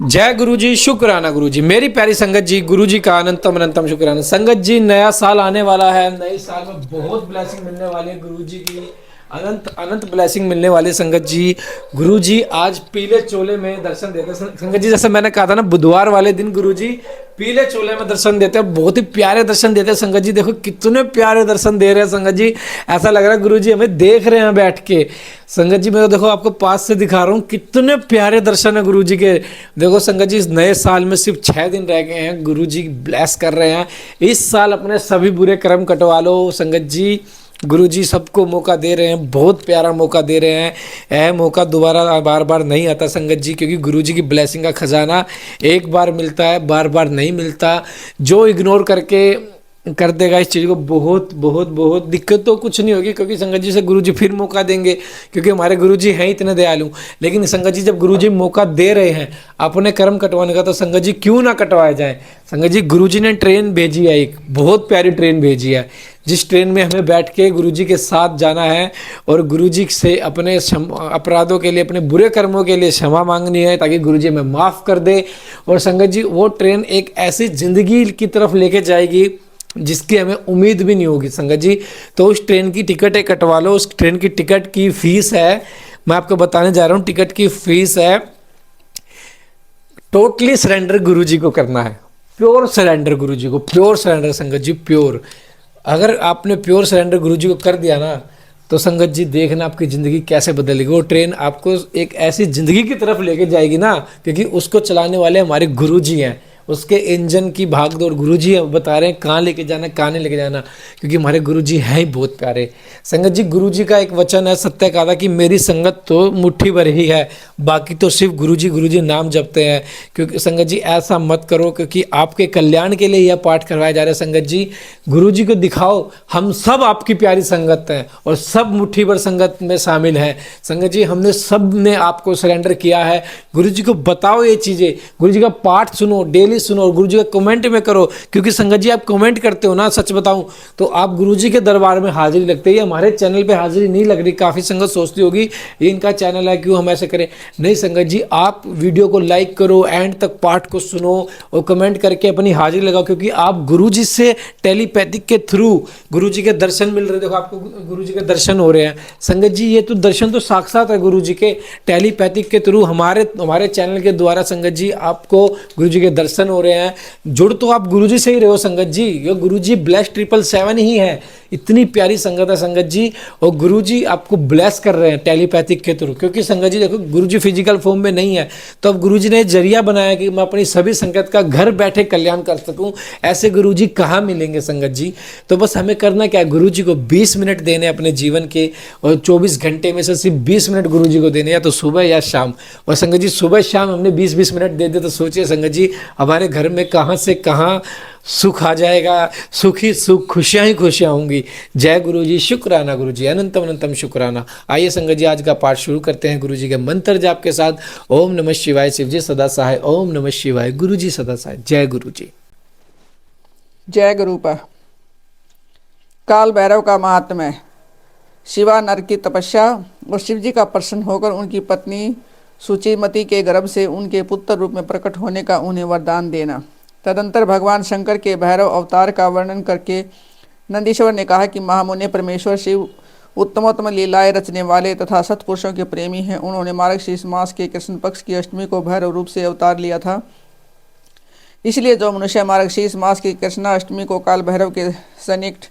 जय गुरु जी, शुक्राना गुरु जी। मेरी प्यारी संगत जी, गुरु जी का अनंतम अनंतम शुक्राना। संगत जी, नया साल आने वाला है। नए साल में बहुत ब्लेसिंग मिलने वाली है गुरु जी की। अनंत अनंत ब्लेसिंग मिलने वाली संगत जी। गुरु जी आज पीले चोले में दर्शन देते हैं संगत जी। जैसे मैंने कहा था ना, बुधवार वाले दिन गुरु जी पीले चोले में दर्शन देते हैं। बहुत ही प्यारे दर्शन देते हैं संगत जी। देखो कितने प्यारे दर्शन दे रहे हैं संगत जी। ऐसा लग रहा है गुरु जी हमें देख रहे हैं बैठ के। संगत जी मैं तो देखो आपको पास से दिखा रहा हूँ, कितने प्यारे दर्शन है गुरु जी के। देखो संगत जी, इस नए साल में सिर्फ 6 दिन रह गए हैं। गुरु जी ब्लेस कर रहे हैं। इस साल अपने सभी बुरे कर्म कटवा लो संगत जी। गुरु जी सबको मौका दे रहे हैं, बहुत प्यारा मौका दे रहे हैं। यह मौका दोबारा बार बार नहीं आता संगत जी, क्योंकि गुरु जी की ब्लेसिंग का खजाना एक बार मिलता है, बार बार नहीं मिलता। जो इग्नोर करके कर देगा इस चीज़ को, बहुत बहुत बहुत दिक्कत तो कुछ नहीं होगी, क्योंकि संगत जी से गुरु जी फिर मौका देंगे, क्योंकि हमारे गुरु जी हैं इतने दयालु। लेकिन संगत जी जब गुरु जी मौका दे रहे हैं अपने कर्म कटवाने का, तो संगत जी क्यों ना कटवाया जाए। संगत जी गुरु जी ने ट्रेन भेजी है, एक बहुत प्यारी ट्रेन भेजी है, जिस ट्रेन में हमें बैठ के गुरु जी के साथ जाना है और गुरु जी से अपने अपराधों के लिए, अपने बुरे कर्मों के लिए क्षमा मांगनी है, ताकि गुरु जी हमें माफ़ कर दे। और संगत जी वो ट्रेन एक ऐसी ज़िंदगी की तरफ लेके जाएगी जिसकी हमें उम्मीद भी नहीं होगी संगत जी। तो उस ट्रेन की टिकट एक कटवा लो। उस ट्रेन की टिकट की फीस है, मैं आपको बताने जा रहा हूँ, टिकट की फीस है, टोटली सरेंडर गुरु जी को करना है। प्योर सरेंडर गुरु जी को, प्योर सरेंडर संगत जी, प्योर। अगर आपने प्योर सरेंडर गुरु जी को कर दिया ना, तो संगत जी देखना आपकी ज़िंदगी कैसे बदलेगी। वो ट्रेन आपको एक ऐसी ज़िंदगी की तरफ लेके जाएगी ना, क्योंकि उसको चलाने वाले हमारे गुरु जी हैं। उसके इंजन की भागदौड़ गुरु जी बता रहे हैं कहाँ लेके जाना, कहाँ नहीं लेके जाना, क्योंकि हमारे गुरु जी हैं ही बहुत प्यारे। संगत जी गुरु जी का एक वचन है, सत्य कहा था कि मेरी संगत तो मुट्ठी भर ही है, बाकी तो सिर्फ गुरु जी नाम जपते हैं। क्योंकि संगत जी ऐसा मत करो, क्योंकि आपके कल्याण के लिए यह पाठ करवाया जा रहा है। संगत जी गुरु जी को दिखाओ हम सब आपकी प्यारी संगत हैं, और सब मुट्ठी भर संगत में शामिल हैं। संगत जी हमने सब ने आपको सरेंडर किया है। गुरु जी को बताओ ये चीज़ें, गुरु जी का पाठ सुनो, डेली सुनो, और गुरु जी का कमेंट में करो। क्योंकि संगत जी आप कमेंट करते हो ना, सच बताऊं तो आप गुरु जी के दरबार में हाजिरी लगते हैं। हमारे चैनल पे हाजिरी नहीं लग रही। काफ़ी संगत सोचती होगी ये इनका चैनल है, क्यों हम ऐसे करें। नहीं संगत जी, आप वीडियो को लाइक करो, एंड तक पाठ को सुनो और कमेंट करके अपनी हाजिरी लगाओ, क्योंकि आप गुरु जी से टेलीपैथिक के थ्रू गुरु जी के दर्शन मिल रहे हैं। देखो आपको गुरु जी के दर्शन हो रहे हैं संगत जी। ये तो दर्शन तो साक्षात है गुरु जी के, टेलीपैथिक के थ्रू हमारे चैनल के द्वारा संगत जी आपको गुरु जी के दर्शन हो रहे हैं। जुड़ तो आप गुरु जी से ही रहो संगत जी। ये गुरु जी ब्लेस 777 ही है, इतनी प्यारी संगत है संगत जी। और गुरु जी आपको ब्लेस कर रहे हैं टेलीपैथिक के थ्रू, क्योंकि संगत जी देखो गुरु जी फिजिकल फॉर्म में नहीं है, तो अब गुरु जी ने जरिया बनाया कि मैं अपनी सभी संगत का घर बैठे कल्याण कर सकूं। ऐसे गुरु जी कहाँ मिलेंगे संगत जी। तो बस हमें करना क्या है, गुरु जी को 20 मिनट देने अपने जीवन के, और 24 घंटे में से सिर्फ 20 मिनट गुरु जी को देने, या तो सुबह या शाम। और संगत जी सुबह शाम हमने 20-20 मिनट दे दे, तो सोचिए संगत जी हमारे घर में कहाँ से कहाँ सुख आ जाएगा। सुख ही सुख, खुशियाँ ही खुशियाँ होंगी। जय गुरु जी, शुक्राना गुरु जी, अनंतम अनंतम शुक्राना। आइए संगत जी आज का पाठ शुरू करते हैं गुरु जी के मंत्र जाप के साथ। ओम नमः शिवाय, शिव जी सदा सहाय। ओम नमः शिवाय, गुरु जी सदा सहाय। जय गुरु जी। जय गुरुपा। काल भैरव का महात्म्य। शिवा नर की तपस्या और शिव जी का प्रसन्न होकर उनकी पत्नी सुचिमती के गर्भ से उनके पुत्र रूप में प्रकट होने का उन्हें वरदान देना। तदंतर भगवान शंकर के भैरव अवतार का वर्णन करके नंदीश्वर ने कहा कि महामुनि परमेश्वर शिव उत्तमोत्तम लीलाएं रचने वाले तथा सत्पुरुषों के प्रेमी हैं। उन्होंने मार्गशीर्ष मास के कृष्ण पक्ष की अष्टमी को भैरव रूप से अवतार लिया था। इसलिए जो मनुष्य मार्गशीर्ष मास की कृष्णाष्टमी को काल भैरव के सन्निकट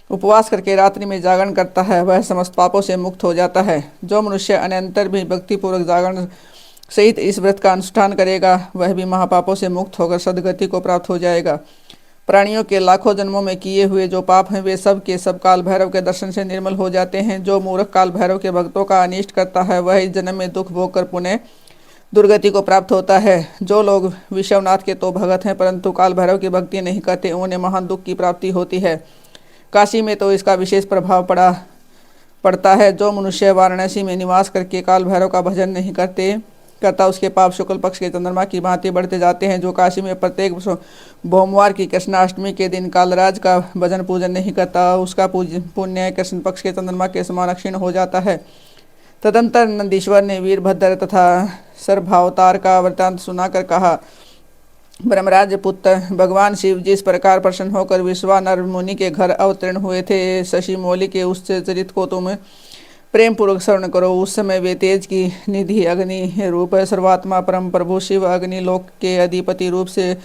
उपवास करके रात्रि में जागरण करता है, वह समस्त पापों से मुक्त हो जाता है। जो मनुष्य अनंतर भी भक्तिपूर्वक जागरण सहित इस व्रत का अनुष्ठान करेगा, वह भी महापापों से मुक्त होकर सदगति को प्राप्त हो जाएगा। प्राणियों के लाखों जन्मों में किए हुए जो पाप हैं, वे सब के सब काल भैरव के दर्शन से निर्मल हो जाते हैं। जो मूर्ख काल भैरव के भक्तों का अनिष्ट करता है, वह इस जन्म में दुख भोग कर पुनः दुर्गति को प्राप्त होता है। जो लोग विश्वनाथ के तो भगत हैं, परंतु काल भैरव की भक्ति नहीं करते, उन्हें महान दुख की प्राप्ति होती है। काशी में तो इसका विशेष प्रभाव पड़ता है। जो मनुष्य वाराणसी में निवास करके काल भैरव का भजन नहीं करता, उसके पाप शुक्ल पक्ष के चंद्रमा की भांति बढ़ते जाते हैं। जो काशी में प्रत्येक भोमवार की कृष्णाष्टमी के दिन कालराज का भजन पूजन नहीं करता, उसका पुण्य कृष्ण पक्ष के चंद्रमा के समान क्षीण हो जाता है। तदंतर नंदीश्वर ने वीरभद्र तथा सर्भावतार का वृत्तांत सुनाकर कहा, ब्रह्मराज पुत्र भगवान शिव जिस प्रकार प्रसन्न होकर विश्वानर मुनि के घर अवतीर्ण हुए थे, शशि मौली के उस चरित को तुम प्रेम पूर्वक श्रवण करो। उस समय वे तेज की निधि अग्नि रूप सर्वात्मा परम प्रभु शिव अग्नि लोक के अधिपति रूप से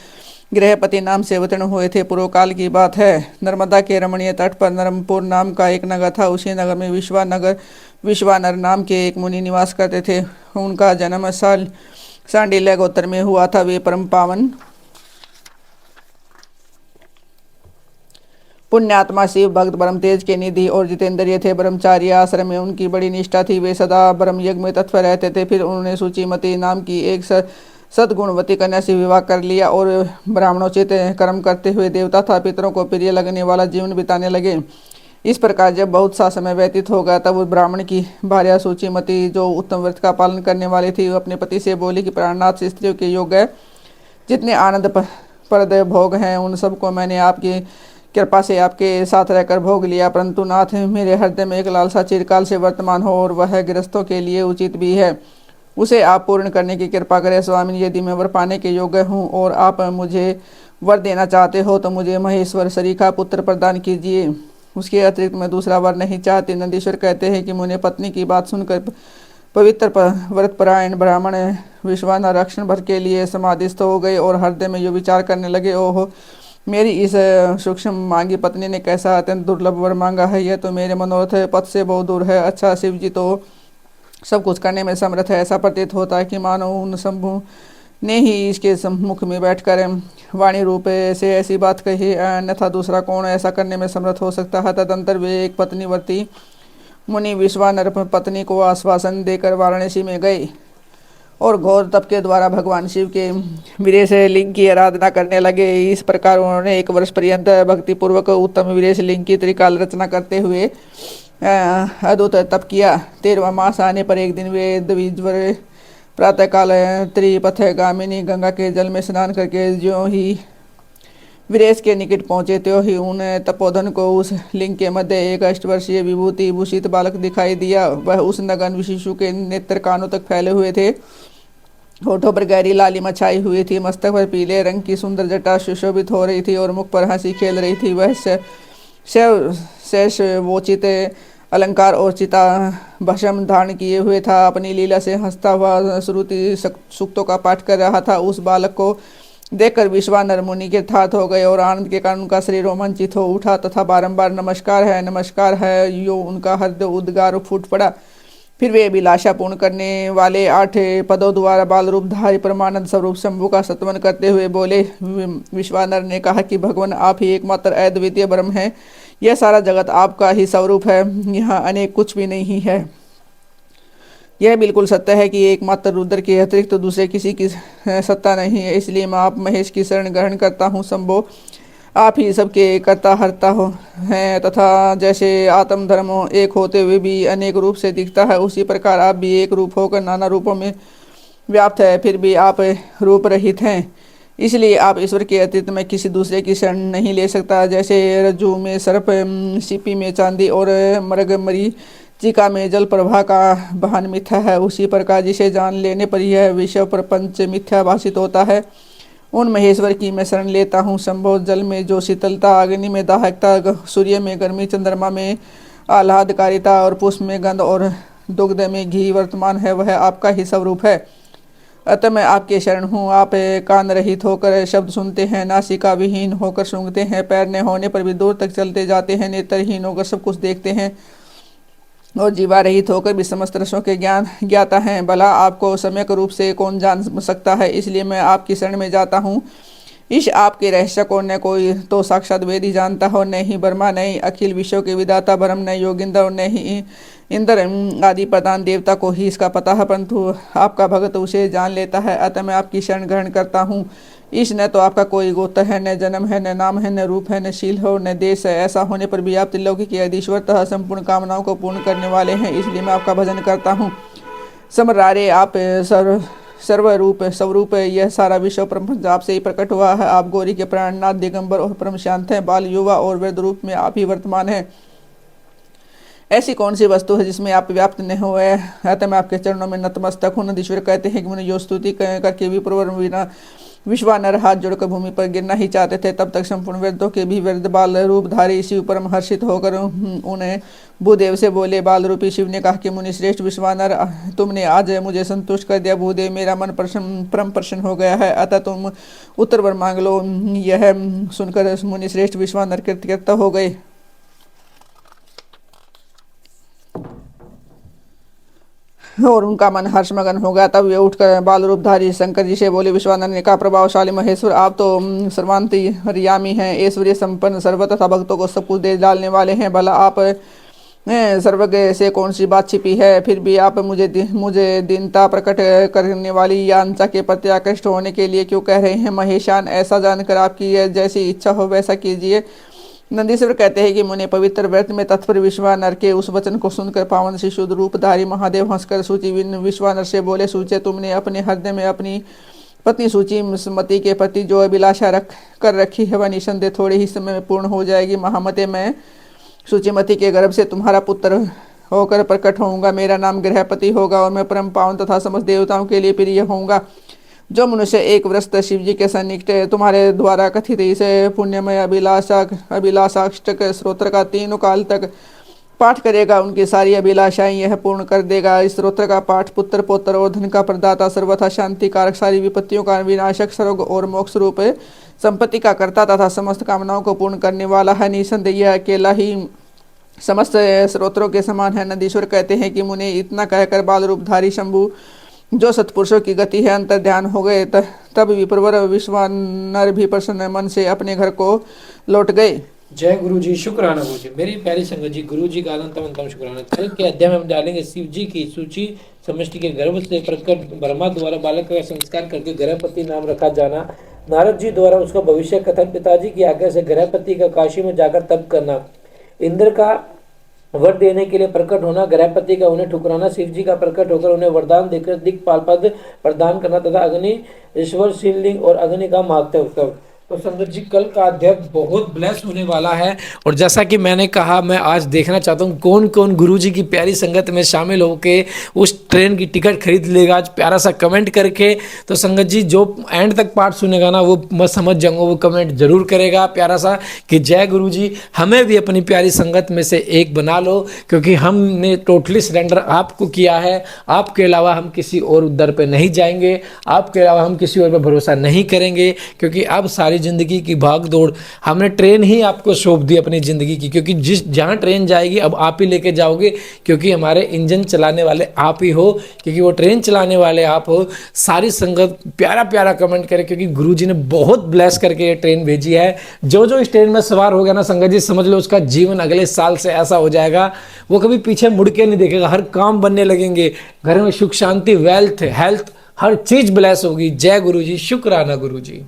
गृहपति नाम से अवतीर्ण हुए थे। पूर्व काल की बात है। नर्मदा के रमणीय तट पर नरमपुर नाम का एक नगर था। उसी नगर में विश्वानर नाम के एक मुनि निवास करते थे। उनका जन्म सांडिल्य गोत्र में हुआ था। वे परम पावन पुण्यात्मा शिव भक्त ब्रह्म तेज के निधि और जितेंद्रिय थे। ब्रह्मचार्य आश्रम में उनकी बड़ी निष्ठा थी। वे सदा ब्रह्म यज्ञ में तत्पर रहते थे। फिर उन्होंने सूचिमती नाम की एक सद्गुणवती कन्या से विवाह कर लिया और ब्राह्मणोचित कर्म करते हुए देवता तथा पितरों को प्रिय लगने वाला जीवन बिताने लगे। इस प्रकार जब बहुत सा समय व्यतीत हो गया तब उस ब्राह्मण की भार्या सूचिमती, जो उत्तम व्रत का पालन करने वाली थी, अपने पति से बोली कि प्राणनाथ स्त्रियों के योग है, जितने आनंद प्रद भोग हैं उन सबको मैंने आपकी कृपा से आपके साथ रहकर भोग लिया, परंतु नाथ मेरे हृदय में एक लालसा चिरकाल से वर्तमान हो और वह गृहस्थों के लिए उचित भी है, उसे आप पूर्ण करने की कृपा करें। स्वामी, यदि मैं वर पाने के योग्य हूँ और आप मुझे वर देना चाहते हो तो मुझे महेश्वर सरीखा पुत्र प्रदान कीजिए। उसके अतिरिक्त मैं दूसरा वर नहीं चाहती। नंदीश्वर कहते हैं कि मुझे पत्नी की बात सुनकर पवित्र व्रतपरायण ब्राह्मण विश्वानर रक्षण भर के लिए समाधिस्थ हो गए और हृदय में यो विचार करने लगे, ओहो, मेरी इस सूक्ष्म मांगी पत्नी ने कैसा अत्यंत दुर्लभ वर मांगा है। यह तो मेरे मनोरथ पथ से बहुत दूर है। अच्छा, शिव जी तो सब कुछ करने में समर्थ है। ऐसा प्रतीत होता है कि मानो उन शंभु ने ही इसके सम्मुख में बैठकर वाणी रूप से ऐसी बात कही, अन्यथा दूसरा कौन ऐसा करने में समर्थ हो सकता है। तदंतर वे एक पत्नीवर्ती मुनि विश्वानर पत्नी को आश्वासन देकर वाराणसी में गए और घोर तप के द्वारा भगवान शिव के वीरेश लिंग की आराधना करने लगे। इस प्रकार उन्होंने 1 वर्ष पर्यंत भक्तिपूर्वक उत्तम वीरेश लिंग की त्रिकाल रचना करते हुए अद्भुत तप किया। 13वां मास आने पर एक दिन वे द्विजवर प्रातःकाल त्रिपथ गामिनी गंगा के जल में स्नान करके ज्यों ही वीरेश के निकट पहुंचे त्यों ही उन तपोधन को उस लिंग के मध्य एक 8 वर्षीय विभूति भूषित बालक दिखाई दिया। वह उस नगन शिशु के नेत्र कानों तक फैले हुए थे। होठों पर गहरी लालिमा छाई हुई थी। मस्तक पर पीले रंग की सुंदर जटा सुशोभित हो रही थी और मुख पर हंसी खेल रही थी। वह शेष वोचित अलंकार और चिता भस्म धारण किए हुए था। अपनी लीला से हंसता हुआ श्रुति सूक्तों का पाठ कर रहा था। उस बालक को देखकर विश्वानर मुनि के थात हो गए और आनंद के कारण उनका शरीर रोमांचित हो उठा तथा बारंबार नमस्कार है यो उनका हृदय उद्गार फूट पड़ा। फिर वे अभिलाषा पूर्ण करने वाले 8 पदों द्वारा बाल रूपधारी परमानंद स्वरूप शंभु का सत्वन करते हुए बोले। विश्वानर ने कहा कि भगवान, आप ही एकमात्र अद्वितीय ब्रह्म हैं। यह सारा जगत आपका ही स्वरूप है। यहाँ अनेक कुछ भी नहीं है। यह बिल्कुल सत्य है कि एकमात्र रुद्र के अतिरिक्त तो दूसरे किसी की सत्ता नहीं है। इसलिए मैं आप महेश की शरण ग्रहण करता हूँ। शंभो, आप ही सबके कर्ता हर्ता हो हैं तथा जैसे आत्म धर्म एक होते हुए भी अनेक रूप से दिखता है, उसी प्रकार आप भी एक रूप होकर नाना रूपों में व्याप्त है, फिर भी आप रूप रहित हैं। इसलिए आप ईश्वर के अतिरिक्त में किसी दूसरे की शरण नहीं ले सकता। जैसे रज्जु में सर्प, सीपी में चांदी और मरीचिका में जल प्रवाह का बहन मिथ्या है, उसी प्रकार जिसे जान लेने पर यह विश्व प्रपंच मिथ्या भाषित होता है, उन महेश्वर की मैं शरण लेता हूँ। संभव जल में जो शीतलता, अग्नि में दाहकता, सूर्य में गर्मी, चंद्रमा में आह्लादकारिता और पुष्प में गंध और दुग्ध में घी वर्तमान है, वह आपका ही स्वरूप है। अतः मैं आपके शरण हूँ। आप कान रहित होकर शब्द सुनते हैं, नासिका विहीन होकर सूंघते हैं, पैर न होने पर भी दूर तक चलते जाते हैं, नेत्रहीन होकर सब कुछ देखते हैं और जीवा रहित होकर भी समस्त रसों के ज्ञान ज्ञाता हैं। भला आपको सम्यक रूप से कौन जान सकता है। इसलिए मैं आपकी शरण में जाता हूँ। इस आपके रहस्य को न कोई तो साक्षात वेद ही जानता हो, न ही ब्रह्मा, न ही अखिल विश्व के विधाता ब्रह्म, न योगिंद्र और न ही इंद्र आदि प्रधान देवता को ही इसका पता है, परंतु आपका भगत उसे जान लेता है। अतः मैं आपकी शरण ग्रहण करता हूँ। इस न तो आपका कोई गोत्र है, न जन्म है, न नाम है, न रूप है, न शील हो, न देश है। ऐसा होने पर भी आप त्रिलोकी के अधीश्वर तथा संपूर्ण कामनाओं को पूर्ण करने वाले हैं। इसलिए मैं आपका भजन करता हूँ। समरारे आप स्वरूप यह सारा विश्व प्रपंच आपसे ही प्रकट हुआ है। आप गौरी के प्राणनाथ, दिगंबर और परम शांत हैं। बाल, युवा और वृद्ध रूप में आप ही वर्तमान हैं। ऐसी कौन सी वस्तु है जिसमें आप व्याप्त नहीं हुए, अतः मैं आपके चरणों में नतमस्तक हूँ। नंदीश्वर कहते हैं कि मुनि जो स्तुति करके विप्रवर बिना विश्वानर हाथ जोड़कर भूमि पर गिरना ही चाहते थे, तब तक संपूर्ण वेदों के भी वेद बाल रूपधारी शिव परम हर्षित होकर उन्हें भूदेव से बोले। बाल रूपी शिव ने कहा कि मुनि श्रेष्ठ विश्वानर, तुमने आज मुझे संतुष्ट कर दिया। भूदेव, मेरा मन परम प्रसन्न हो गया है, अतः तुम उत्तर वर मांग लो। यह सुनकर मुनि श्रेष्ठ विश्वानर कृतज्ञता हो गए। और उनका मन हर्षमगन हो गया। तब वे उठकर बाल रूपधारी शंकर जी से बोले। विश्वानंद ने कहा, प्रभावशाली महेश्वर, आप तो सर्वांतर्यामी हैं, ऐश्वर्य संपन्न, सर्व तथा भक्तों को सब कुछ दे डालने वाले हैं। भला आप सर्वज्ञ से कौन सी बात छिपी है? फिर भी आप मुझे दीनता प्रकट करने वाली या अंसा के प्रति आकृष्ट होने के लिए क्यों कह रहे हैं? महेशान, ऐसा जानकर आपकी जैसी इच्छा हो वैसा कीजिए। नंदीश्वर कहते हैं कि मुनि पवित्र व्रत में तत्पर विश्वानर के उस वचन को सुनकर पावन शिशुद रूपधारी महादेव हंसकर सूची विश्वानर से बोले। सूचे, तुमने अपने हृदय में अपनी पत्नी सूचीमती के प्रति जो अभिलाषा कर रखी है वह निसंदेह थोड़े ही समय में पूर्ण हो जाएगी। महामते, मैं सूचीमती के गर्भ से तुम्हारा पुत्र होकर प्रकट होऊंगा। मेरा नाम गृहपति होगा और मैं परम पावन तथा समस्त देवताओं के लिए प्रिय होऊंगा। जो मनुष्य एक व्रत शिव जी के सन्निकट तुम्हारे द्वारा कथित इसे पुण्यमय अभिलाषाष्टक स्त्रोत्र का 3 काल तक पाठ करेगा, उनकी सारी अभिलाषाएं यह पूर्ण कर देगा। इस स्त्रोत्र का पाठ पुत्र पौत्र और धन का प्रदाता, सर्वथा शांति कारक, सारी विपत्तियों का विनाशक, सर्ग और मोक्ष रूप संपत्ति का कर्ता तथा समस्त कामनाओं को पूर्ण करने वाला है। निसंदेह यह अकेला ही समस्त स्त्रोत्रों के समान है। नंदीश्वर कहते हैं कि मुनि इतना कहकर बाल रूपधारी शंभु, जो सत्पुरुषों की गति है, अंतर ध्यान हो गए। तब विप्रवर विश्वानर भी प्रसन्न मन से अपने घर को लौट गए। जय गुरु जी, शुक्राना गुरु जी। मेरी प्यारी संगत जी, गुरु जी का अनंतम शुक्राना। कल के अध्याय में हम डालेंगे शिव जी की सूची समष्टि के गर्भ से प्रकट ब्रह्मा द्वारा बालक का संस्कार करके गृहपति नाम रखा जाना, नारद जी द्वारा उसका भविष्य कथन, पिताजी की आज्ञा से गृहपति का काशी में जाकर तप करना, इंद्र का वर देने के लिए प्रकट होना, गृहपति का उन्हें ठुकराना, शिव जी का प्रकट होकर उन्हें वरदान देकर दिक्पाल पद प्रदान करना तथा अग्नि ईश्वर शिवलिंग और अग्नि का महत्व उत्सव। तो संगत जी, कल का अध्याय बहुत ब्लेस होने वाला है। और जैसा कि मैंने कहा, मैं आज देखना चाहता हूँ कौन कौन गुरु जी की प्यारी संगत में शामिल होके उस ट्रेन की टिकट खरीद लेगा आज प्यारा सा कमेंट करके। तो संगत जी, जो एंड तक पाठ सुनेगा ना, वो मैं समझ जाऊंगा, वो कमेंट जरूर करेगा प्यारा सा कि जय गुरु जी, हमें भी अपनी प्यारी संगत में से एक बना लो, क्योंकि हमने टोटली सरेंडर आपको किया है। आपके अलावा हम किसी और दर पे नहीं जाएंगे, आपके अलावा हम किसी और पे भरोसा नहीं करेंगे, क्योंकि अब सारी जिंदगी की भाग दौड़ हमने ट्रेन ही आपको सौंप दी अपनी जिंदगी की, क्योंकि जहां ट्रेन जाएगी अब आप ही लेके जाओगे, क्योंकि हमारे इंजन चलाने वाले आप ही हो, क्योंकि वो ट्रेन चलाने वाले आप हो। सारी संगत प्यारा प्यारा कमेंट करे, क्योंकि गुरुजी ने बहुत ब्लेस करके ये ट्रेन भेजी है। जो जो इस ट्रेन में सवार हो गया ना संगत जी, समझ लो उसका जीवन अगले साल से ऐसा हो जाएगा, वो कभी पीछे मुड़ के नहीं देखेगा। हर काम बनने लगेंगे, घर में सुख शांति, वेल्थ, हेल्थ, हर चीज ब्लेस होगी। जय गुरु जी, शुक्राना गुरु जी।